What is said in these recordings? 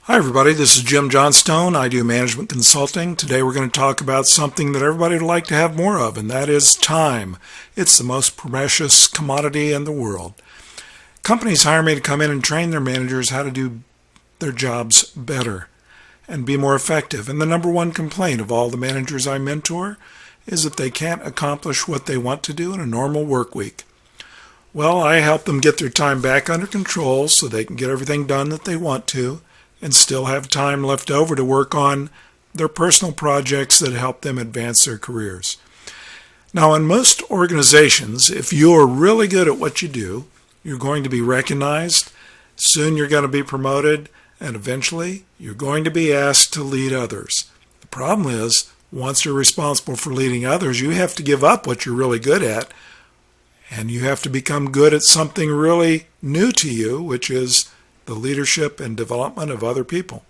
Hi everybody, this is Jim Johnstone. I do management consulting. Today we're going to talk about something that everybody would like to have more of, and that is time. It's the most precious commodity in the world. Companies hire me to come in and train their managers how to do their jobs better and be more effective. And the number one complaint of all the managers I mentor is that they can't accomplish what they want to do in a normal work week. Well, I help them get their time back under control so they can get everything done that they want to and still have time left over to work on their personal projects that help them advance their careers. Now, in most organizations, if you're really good at what you do, you're going to be recognized, soon you're going to be promoted, and eventually you're going to be asked to lead others. The problem is, once you're responsible for leading others, you have to give up what you're really good at, and you have to become good at something really new to you, which is the leadership and development of other people.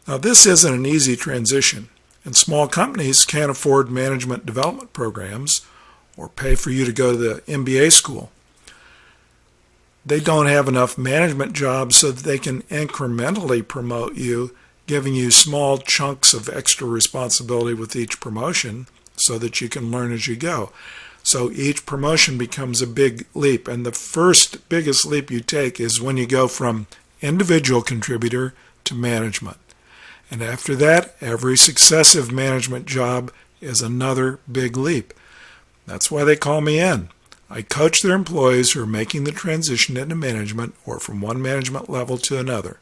Now, this isn't an easy transition, and small companies can't afford management development programs or pay for you to go to the MBA school. They don't have enough management jobs so that they can incrementally promote you, giving you small chunks of extra responsibility with each promotion so that you can learn as you go. So each promotion becomes a big leap, and the first biggest leap you take is when you go from individual contributor to management. And after that, every successive management job is another big leap. That's why they call me in. I coach their employees who are making the transition into management or from one management level to another.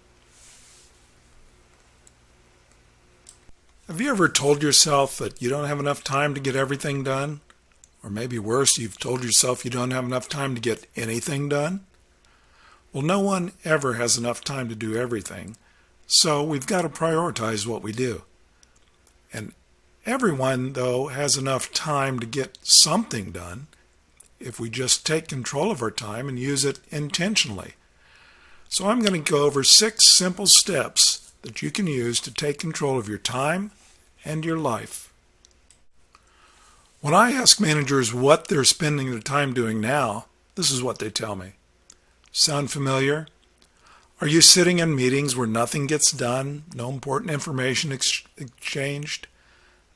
Have you ever told yourself that you don't have enough time to get everything done? Or maybe worse, you've told yourself you don't have enough time to get anything done? Well, no one ever has enough time to do everything, so we've got to prioritize what we do. And everyone, though, has enough time to get something done if we just take control of our time and use it intentionally. So I'm going to go over 6 simple steps that you can use to take control of your time and your life. When I ask managers what they're spending their time doing now, this is what they tell me. Sound familiar? Are you sitting in meetings where nothing gets done, no important information exchanged,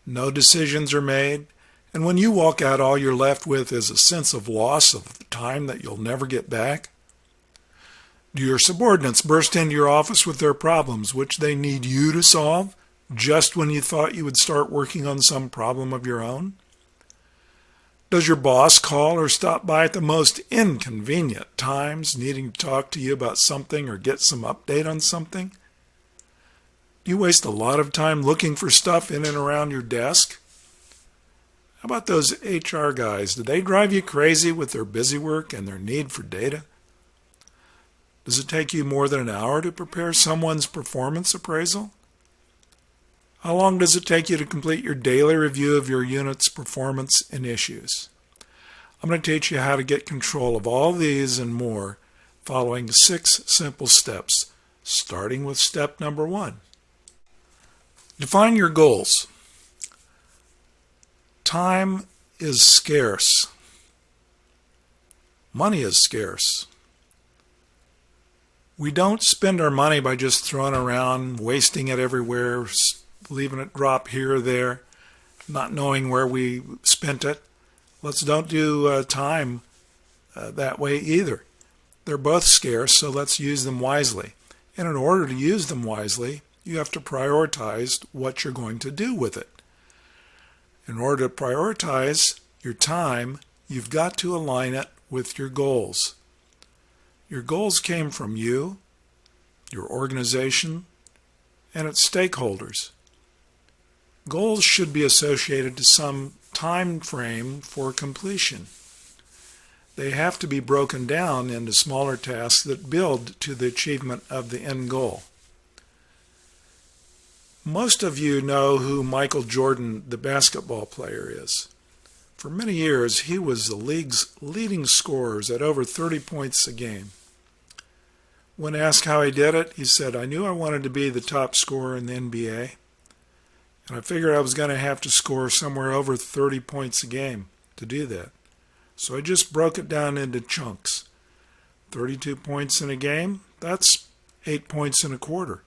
no decisions are made, and when you walk out, all you're left with is a sense of loss of time that you'll never get back? Do your subordinates burst into your office with their problems, which they need you to solve, just when you thought you would start working on some problem of your own? Does your boss call or stop by at the most inconvenient times, needing to talk to you about something or get some update on something? Do you waste a lot of time looking for stuff in and around your desk? How about those HR guys? Do they drive you crazy with their busy work and their need for data? Does it take you more than an hour to prepare someone's performance appraisal? How long does it take you to complete your daily review of your unit's performance and issues? I'm going to teach you how to get control of all these and more following 6 simple steps, starting with step number 1. Define your goals. Time is scarce. Money is scarce. We don't spend our money by just throwing around, wasting it everywhere, leaving it drop here or there, not knowing where we spent it. Let's don't do time that way either. They're both scarce, so let's use them wisely. And in order to use them wisely, you have to prioritize what you're going to do with it. In order to prioritize your time, you've got to align it with your goals. Your goals came from you, your organization, and its stakeholders. Goals should be associated to some time frame for completion. They have to be broken down into smaller tasks that build to the achievement of the end goal. Most of you know who Michael Jordan, the basketball player, is. For many years, he was the league's leading scorer at over 30 points a game. When asked how he did it, he said, "I knew I wanted to be the top scorer in the NBA. And I figured I was going to have to score somewhere over 30 points a game to do that. So I just broke it down into chunks. 32 points in a game, that's 8 points in a quarter.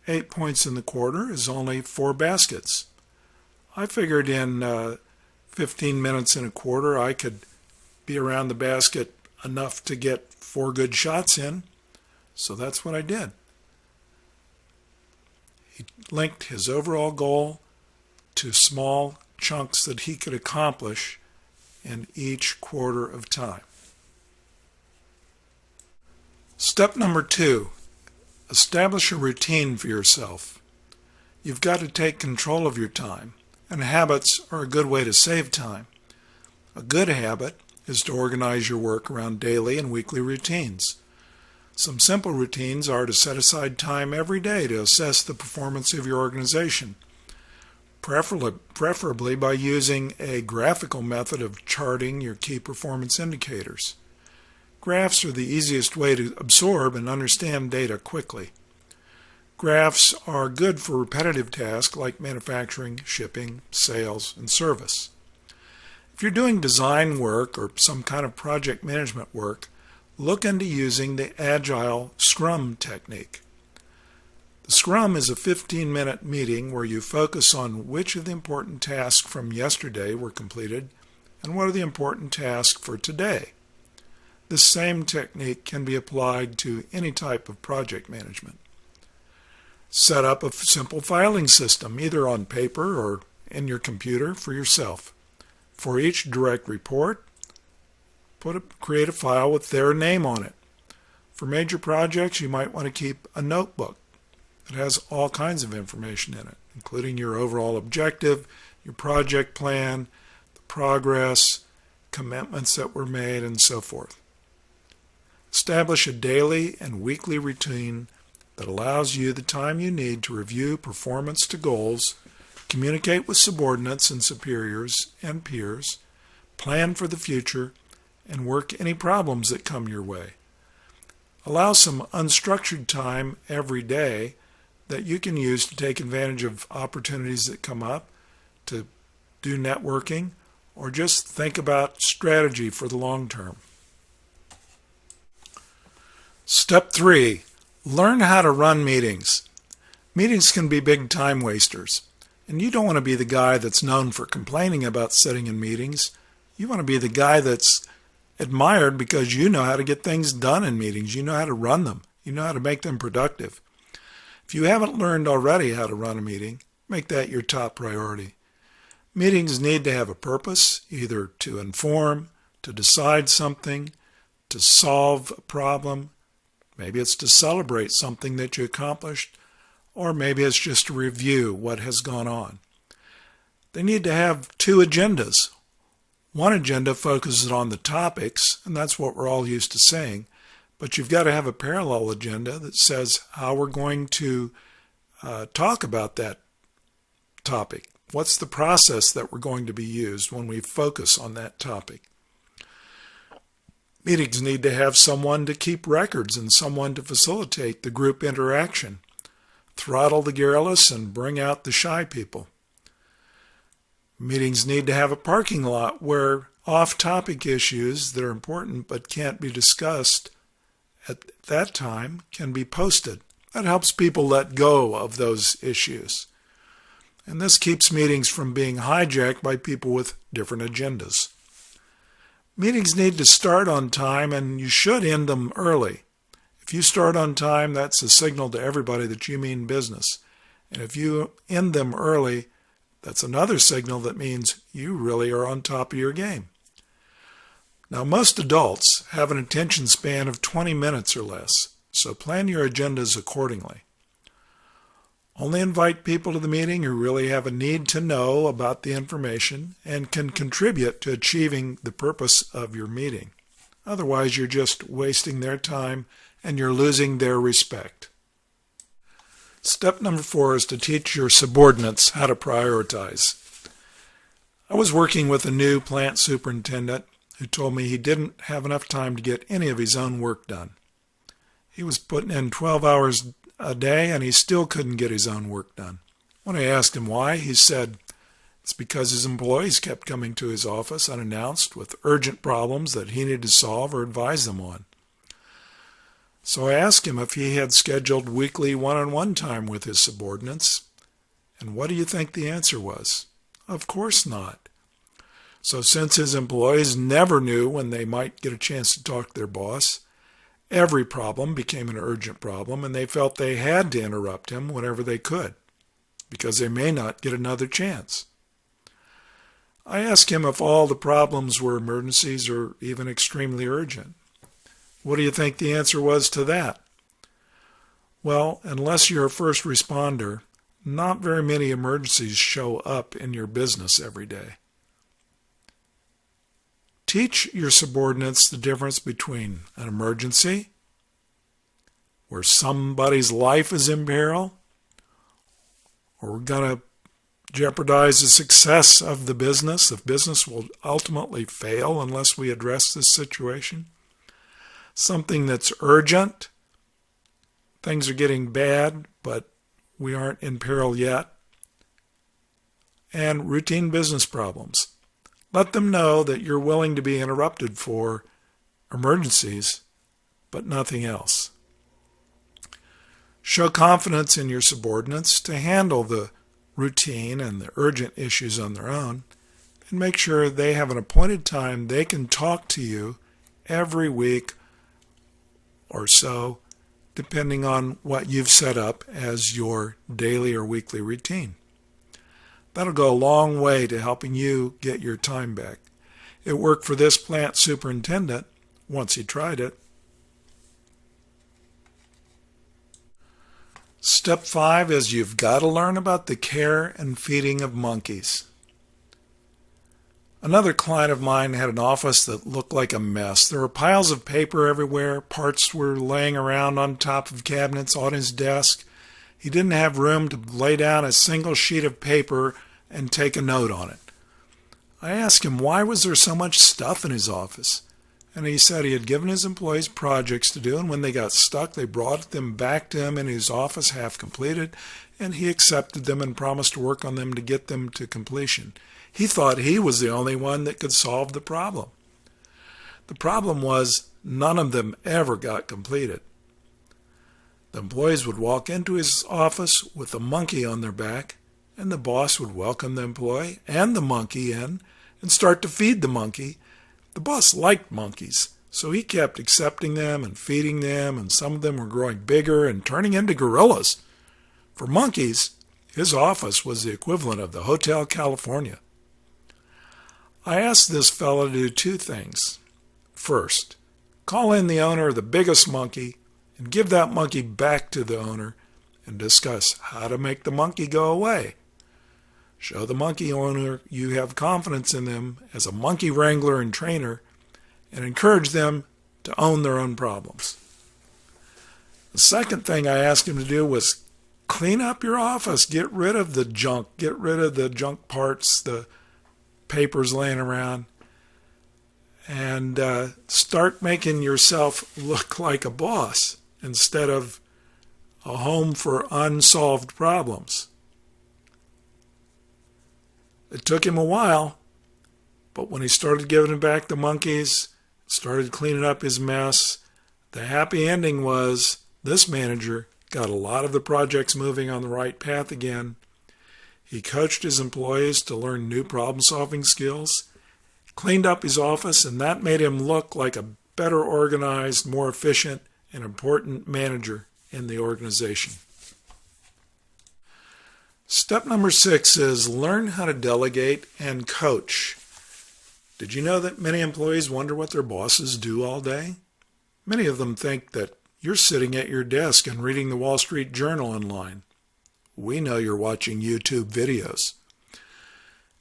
8 points in the quarter is only 4 baskets. I figured in 15 minutes in a quarter I could be around the basket enough to get 4 good shots in, so that's what I did. He linked his overall goal to small chunks that he could accomplish in each quarter of time. Step number 2, establish a routine for yourself. You've got to take control of your time, and habits are a good way to save time. A good habit is to organize your work around daily and weekly routines. Some simple routines are to set aside time every day to assess the performance of your organization, preferably by using a graphical method of charting your key performance indicators. Graphs are the easiest way to absorb and understand data quickly. Graphs are good for repetitive tasks like manufacturing, shipping, sales, and service. If you're doing design work or some kind of project management work, look into using the Agile Scrum technique. The Scrum is a 15-minute meeting where you focus on which of the important tasks from yesterday were completed and what are the important tasks for today. This same technique can be applied to any type of project management. Set up a simple filing system, either on paper or in your computer, for yourself. For each direct report, create a file with their name on it. For major projects, you might want to keep a notebook that has all kinds of information in it, including your overall objective, your project plan, the progress, commitments that were made, and so forth. Establish a daily and weekly routine that allows you the time you need to review performance to goals, communicate with subordinates and superiors and peers, plan for the future, and work any problems that come your way. Allow some unstructured time every day that you can use to take advantage of opportunities that come up, to do networking, or just think about strategy for the long term. Step 3, learn how to run meetings. Meetings can be big time wasters, and you don't want to be the guy that's known for complaining about sitting in meetings. You want to be the guy that's admired because you know how to get things done in meetings. You know how to run them. You know how to make them productive. If you haven't learned already how to run a meeting, make that your top priority. Meetings need to have a purpose, either to inform, to decide something, to solve a problem. Maybe it's to celebrate something that you accomplished, or maybe it's just to review what has gone on. They need to have 2 agendas. One agenda focuses on the topics, and that's what we're all used to saying, but you've got to have a parallel agenda that says how we're going to talk about that topic. What's the process that we're going to be used when we focus on that topic? Meetings need to have someone to keep records and someone to facilitate the group interaction. Throttle the garrulous and bring out the shy people. Meetings need to have a parking lot where off-topic issues that are important but can't be discussed at that time can be posted. That helps people let go of those issues. And this keeps meetings from being hijacked by people with different agendas. Meetings need to start on time, and you should end them early. If you start on time, that's a signal to everybody that you mean business. And if you end them early, that's another signal that means you really are on top of your game. Now, most adults have an attention span of 20 minutes or less, so plan your agendas accordingly. Only invite people to the meeting who really have a need to know about the information and can contribute to achieving the purpose of your meeting. Otherwise, you're just wasting their time and you're losing their respect. Step number 4 is to teach your subordinates how to prioritize. I was working with a new plant superintendent who told me he didn't have enough time to get any of his own work done. He was putting in 12 hours a day and he still couldn't get his own work done. When I asked him why, he said it's because his employees kept coming to his office unannounced with urgent problems that he needed to solve or advise them on. So I asked him if he had scheduled weekly one-on-one time with his subordinates. And what do you think the answer was? Of course not. So since his employees never knew when they might get a chance to talk to their boss, every problem became an urgent problem, and they felt they had to interrupt him whenever they could, because they may not get another chance. I asked him if all the problems were emergencies or even extremely urgent. What do you think the answer was to that? Well, unless you're a first responder, not very many emergencies show up in your business every day. Teach your subordinates the difference between an emergency, where somebody's life is in peril, or we're going to jeopardize the success of the business. The business will ultimately fail unless we address this situation. Something that's urgent. Things are getting bad, but we aren't in peril yet. And routine business problems. Let them know that you're willing to be interrupted for emergencies, but nothing else. Show confidence in your subordinates to handle the routine and the urgent issues on their own, and make sure they have an appointed time they can talk to you every week or so, depending on what you've set up as your daily or weekly routine. That'll go a long way to helping you get your time back. It worked for this plant superintendent once he tried it. Step 5 is you've got to learn about the care and feeding of monkeys. Another client of mine had an office that looked like a mess. There were piles of paper everywhere. Parts were laying around on top of cabinets on his desk. He didn't have room to lay down a single sheet of paper and take a note on it. I asked him why was there so much stuff in his office, and he said he had given his employees projects to do, and when they got stuck, they brought them back to him in his office half completed, and he accepted them and promised to work on them to get them to completion. He thought he was the only one that could solve the problem. The problem was none of them ever got completed. The employees would walk into his office with a monkey on their back, and the boss would welcome the employee and the monkey in and start to feed the monkey. The boss liked monkeys, so he kept accepting them and feeding them, and some of them were growing bigger and turning into gorillas. For monkeys, his office was the equivalent of the Hotel California. I asked this fellow to do 2 things. First, call in the owner of the biggest monkey and give that monkey back to the owner and discuss how to make the monkey go away. Show the monkey owner you have confidence in them as a monkey wrangler and trainer, and encourage them to own their own problems. The second thing I asked him to do was clean up your office. Get rid of the junk. Get rid of the junk parts, the papers laying around, and start making yourself look like a boss instead of a home for unsolved problems. It took him a while, but when he started giving back the monkeys, started cleaning up his mess, the happy ending was this manager got a lot of the projects moving on the right path again. He coached his employees to learn new problem-solving skills, cleaned up his office, and that made him look like a better organized, more efficient, and important manager in the organization. Step number 6 is learn how to delegate and coach. Did you know that many employees wonder what their bosses do all day? Many of them think that you're sitting at your desk and reading the Wall Street Journal online. We know you're watching YouTube videos.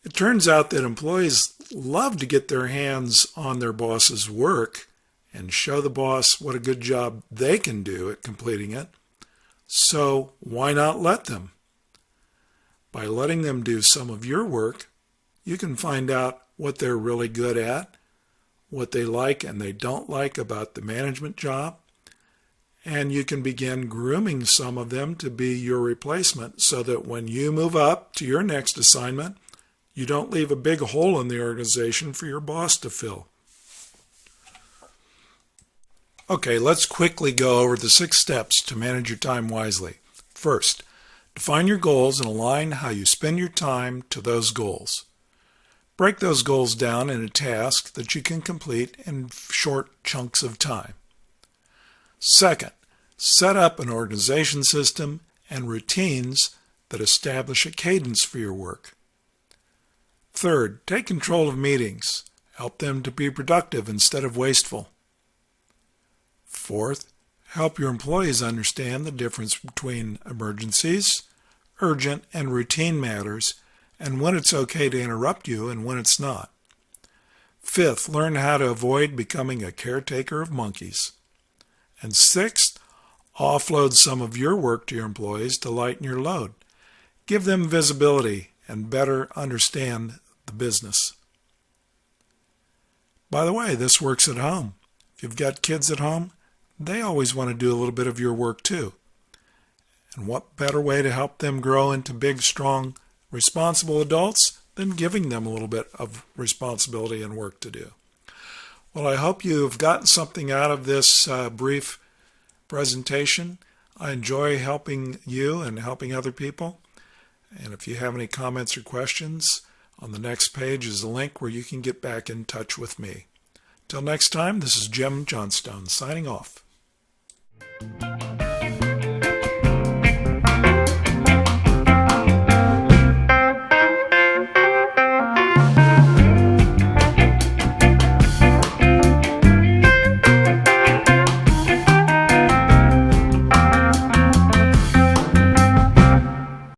It turns out that employees love to get their hands on their boss's work and show the boss what a good job they can do at completing it. So why not let them? By letting them do some of your work, you can find out what they're really good at, what they like and they don't like about the management job, and you can begin grooming some of them to be your replacement so that when you move up to your next assignment, you don't leave a big hole in the organization for your boss to fill. Okay, let's quickly go over the 6 steps to manage your time wisely. First, define your goals and align how you spend your time to those goals. Break those goals down into tasks that you can complete in short chunks of time. Second, set up an organization system and routines that establish a cadence for your work. Third, take control of meetings. Help them to be productive instead of wasteful. Fourth, help your employees understand the difference between emergencies, urgent, and routine matters, and when it's okay to interrupt you and when it's not. Fifth, learn how to avoid becoming a caretaker of monkeys. And sixth, offload some of your work to your employees to lighten your load. Give them visibility and better understand the business. By the way, this works at home. If you've got kids at home, they always want to do a little bit of your work too. And what better way to help them grow into big, strong, responsible adults than giving them a little bit of responsibility and work to do? Well, I hope you've gotten something out of this brief presentation. I enjoy helping you and helping other people. And if you have any comments or questions, on the next page is a link where you can get back in touch with me. Till next time, this is Jim Johnstone signing off.